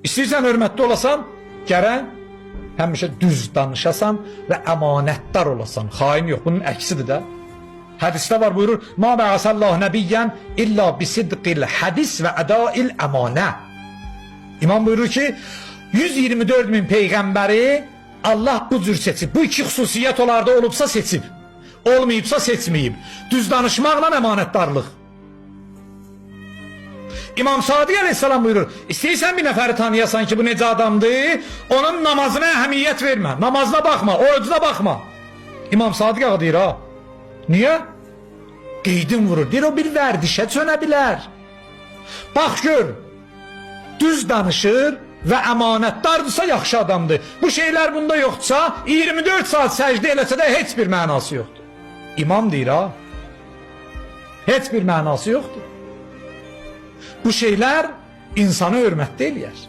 İstəyirsən hörmətli olasan, gərək həmişə düz danışasan və əmanətdar olasan. Xain yox, bunun əksidir də. Hədisdə var, buyurur: "Ma ba'asallahu nəbiyyən illa bisidqil hədis və ədail əmanə." İmam buyurur ki, 124 min peyğəmbəri Allah bu cür seçib. Bu iki xüsusiyyət onlarda olubsa seçib, olmayıbsa seçməyib. Düz danışmaqla əmanətdarlıq. İmam Sadiq Aleyhisselam buyurur: İstəyirsən bir nəfəri tanıyasan ki, bu necə adamdır, onun namazına əhəmiyyət vermə, namazına baxma, orucuna baxma. İmam Sadiq ağa deyir, ha. Niyə? Qeydin vurur. Deyir, o bir vərdişə çönə bilər. Bax gör, düz danışır və əmanətdardırsa yaxşı adamdır. Bu şeylər bunda yoxdursa, 24 saat səcdə eləsə də heç bir mənası yoxdur. İmam deyir, ha. Heç bir mənası yoxdur. Bu şeylər insanı hörmətli eləyər.